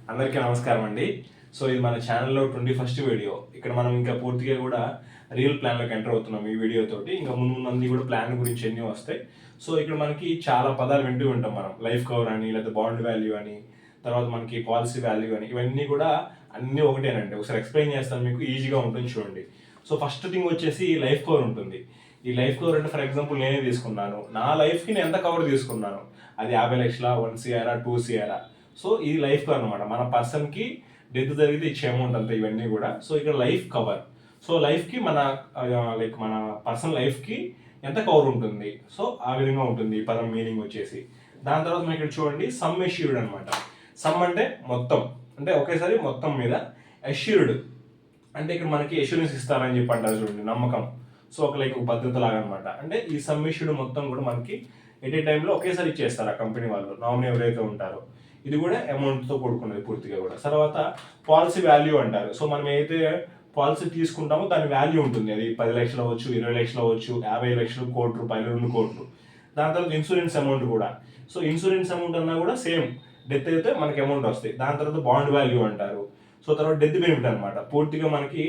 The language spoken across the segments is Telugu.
అందరికీ నమస్కారం అండి. సో ఇది మన ఛానల్లో 21st వీడియో. ఇక్కడ మనం ఇంకా పూర్తిగా కూడా రియల్ ప్లాన్లోకి ఎంటర్ అవుతున్నాం ఈ వీడియో తోటి. ఇంకా ముందు కూడా ప్లాన్ గురించి ఎన్ని వస్తాయి. సో ఇక్కడ మనకి చాలా పదాలు వింటూ ఉంటాం మనం. లైఫ్ కవర్ అని, లేదా బాండ్ వాల్యూ అని, తర్వాత మనకి పాలసీ వాల్యూ అని, ఇవన్నీ కూడా అన్నీ ఒకటేనండి. ఒకసారి ఎక్స్ప్లెయిన్ చేస్తాను, మీకు ఈజీగా ఉంటుంది చూడండి. సో ఫస్ట్ థింగ్ వచ్చేసి లైఫ్ కవర్ ఉంటుంది. ఈ లైఫ్ కవర్ అంటే ఫర్ ఎగ్జాంపుల్ నేనే తీసుకున్నాను, నా లైఫ్కి నేను ఎంత కవర్ తీసుకున్నాను, అది 50 లక్షల, 1 CR, 2 CR. సో ఇది లైఫ్ కవర్ అనమాట. మన పర్సన్కి డెత్ జరిగితే ఇచ్చే అమౌంట్ అంతా ఇవన్నీ కూడా. సో ఇక్కడ లైఫ్ కవర్. సో లైఫ్కి మన మన పర్సన్ లైఫ్కి ఎంత కవర్ ఉంటుంది, సో ఆ విధంగా ఉంటుంది ఈ పదం మీనింగ్ వచ్చేసి. దాని తర్వాత మనం ఇక్కడ చూడండి సమ్ ఎష్యూర్డ్ అనమాట. సమ్ అంటే మొత్తం, అంటే ఒకేసారి మొత్తం మీద. ఎష్యూర్డ్ అంటే ఇక్కడ మనకి ఎష్యూరెన్స్ ఇస్తారని చెప్పి అంటారు చూడండి, నమ్మకం. సో ఒక ఒక భద్రత లాగా అనమాట. అంటే ఈ సమ్ ఎష్యూర్డ్ మొత్తం కూడా మనకి ఎట్ ఏ టైంలో ఒకేసారి ఇచ్చేస్తారు ఆ కంపెనీ వాళ్ళు, నామినీ ఎవరైతే ఉంటారో. ఇది కూడా అమౌంట్తో కూడుకున్నది పూర్తిగా కూడా. తర్వాత పాలసీ వాల్యూ అంటారు. సో మనం ఏదైతే పాలసీ తీసుకుంటామో దాని వాల్యూ ఉంటుంది. అది 10 లక్షలు అవ్వచ్చు, 20 లక్షలు అవ్వచ్చు, 50 లక్షలు, ₹1,00,00,000, 2 కోట్లు. దాని తర్వాత ఇన్సూరెన్స్ అమౌంట్ కూడా. సో ఇన్సూరెన్స్ అమౌంట్ అన్నా కూడా సేమ్, డెత్ అయితే మనకి అమౌంట్ వస్తాయి. దాని తర్వాత బాండ్ వాల్యూ అంటారు. సో తర్వాత డెత్ బెనిఫిట్ అనమాట. పూర్తిగా మనకి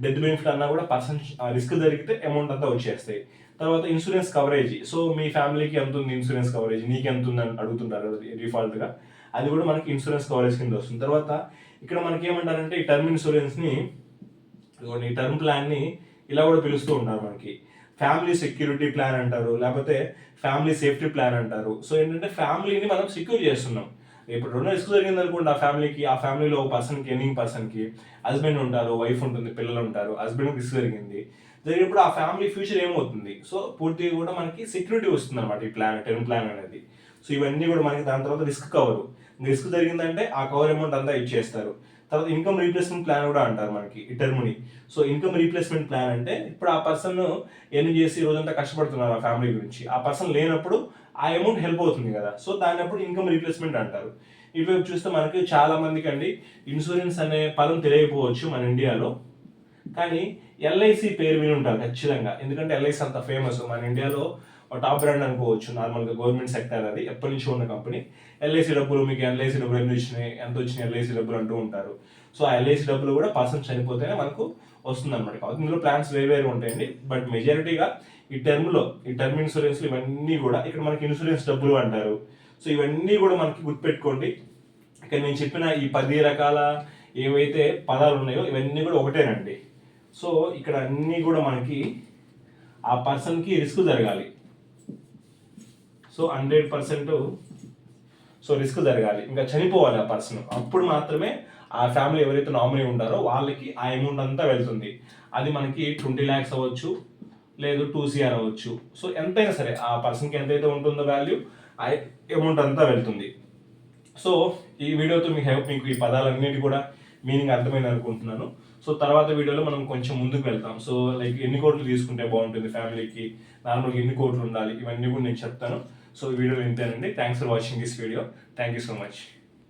డెత్ బెనిఫిట్ అన్నా కూడా పర్సన్ రిస్క్ జరిగితే అమౌంట్ అంతా వచ్చేస్తాయి. తర్వాత ఇన్సూరెన్స్ కవరేజ్. సో మీ ఫ్యామిలీకి ఎంత ఉంది ఇన్సూరెన్స్ కవరేజ్, నీకు ఎంత ఉంది అని అడుగుతుంటారు డిఫాల్ట్గా. అది కూడా మనకి ఇన్సూరెన్స్ కవరేజ్ కింద వస్తుంది. తర్వాత ఇక్కడ మనకి ఏమంటారంటే ఈ టర్మ్ ఇన్సూరెన్స్ని, ఈ టర్మ్ ప్లాన్ని ఇలా కూడా పిలుస్తూ ఉంటారు మనకి. ఫ్యామిలీ సెక్యూరిటీ ప్లాన్ అంటారు, లేకపోతే ఫ్యామిలీ సేఫ్టీ ప్లాన్ అంటారు. సో ఏంటంటే ఫ్యామిలీని మనం సెక్యూర్ చేస్తున్నాం. ఇప్పుడు రెండు రిస్క్ జరిగింది అనుకోండి, ఆ ఫ్యామిలీలో ఒక పర్సన్కి, ఎర్నింగ్ పర్సన్కి హస్బెండ్ ఉంటారు, వైఫ్ ఉంటుంది, పిల్లలు ఉంటారు. హస్బెండ్కి రిస్క్ జరిగినప్పుడు ఆ ఫ్యామిలీ ఫ్యూచర్ ఏమవుతుంది, సో పూర్తిగా కూడా మనకి సెక్యూరిటీ వస్తుంది అనమాట ఈ ప్లాన్, టర్మ్ ప్లాన్ అనేది. సో ఇవన్నీ కూడా మనకి. దాని తర్వాత రిస్క్ కవరు. రిస్క్ జరిగిందంటే ఆ కవర్ అమౌంట్ అంతా ఇచ్చేస్తారు. తర్వాత ఇన్కమ్ రీప్లేస్మెంట్ ప్లాన్ కూడా అంటారు మనకి ఈ టర్మ్ని. సో ఇన్కమ్ రీప్లేస్మెంట్ ప్లాన్ అంటే ఇప్పుడు ఆ పర్సన్ ఎర్న్ చేసి రోజంతా కష్టపడుతున్నారు ఆ ఫ్యామిలీ గురించి, ఆ పర్సన్ లేనప్పుడు ఆ అమౌంట్ హెల్ప్ అవుతుంది కదా. సో దాని అప్పుడు ఇన్కమ్ రీప్లేస్మెంట్ అంటారు. ఇటువైపు చూస్తే మనకి చాలా మందికి అండి ఇన్సూరెన్స్ అనే పదం తెలియకపోవచ్చు మన ఇండియాలో, కానీ ఎల్ఐసి పేరు విని ఉంటారు ఖచ్చితంగా. ఎందుకంటే ఎల్ఐసి అంత ఫేమస్ మన ఇండియాలో, టాప్ బ్రాండ్ అనుకోవచ్చు. నార్మల్గా గవర్నమెంట్ సెక్టర్, అది ఎప్పటి నుంచో ఉన్న కంపెనీ. ఎల్ఐసి డబ్బులు, మీకు ఎల్ఐసి డబ్బులు ఎన్ని వచ్చినాయి, ఎంత వచ్చినాయి ఎల్ఐసి డబ్బులు అంటూ ఉంటారు. సో ఆ ఎల్ఐసి డబ్బులు కూడా పర్సన్ చనిపోతేనే మనకు వస్తుంది అనమాట. ఇందులో ప్లాన్స్ వేరు ఉంటాయండి, బట్ మెజారిటీగా ఈ టర్మ్ ఇన్సూరెన్స్లు ఇవన్నీ కూడా ఇక్కడ మనకి ఇన్సూరెన్స్ డబ్బులు అంటారు. సో ఇవన్నీ కూడా మనకి గుర్తుపెట్టుకోండి. ఇక్కడ నేను చెప్పిన ఈ 10 రకాల ఏవైతే పదాలు ఉన్నాయో ఇవన్నీ కూడా ఒకటేనండి. సో ఇక్కడ అన్నీ కూడా మనకి ఆ పర్సన్కి రిస్క్ జరగాలి. సో 100% సో రిస్క్ జరగాలి, ఇంకా చనిపోవాలి ఆ పర్సన్. అప్పుడు మాత్రమే ఆ ఫ్యామిలీ ఎవరైతే నామినీ ఉంటారో వాళ్ళకి ఆ అమౌంట్ అంతా వెళ్తుంది. అది మనకి 20 lakhs అవ్వచ్చు, లేదు 2 CR అవ్వచ్చు. సో ఎంతైనా సరే ఆ పర్సన్కి ఎంతైతే ఉంటుందో వాల్యూ, ఆ అమౌంట్ అంతా వెళ్తుంది. సో ఈ వీడియోతో మీకు ఈ పదాలన్నిటి కూడా మీనింగ్ అర్థమైంది అనుకుంటున్నాను. సో తర్వాత వీడియోలో మనం కొంచెం ముందుకు వెళ్తాం. సో ఎన్ని కోట్లు తీసుకుంటే బాగుంటుంది ఫ్యామిలీకి, నార్మల్గా ఎన్ని కోట్లు ఉండాలి, ఇవన్నీ కూడా నేను చెప్తాను. సో ఈ వీడియోలో ఇంతేనండి. Thanks for watching this video. Thank you so much.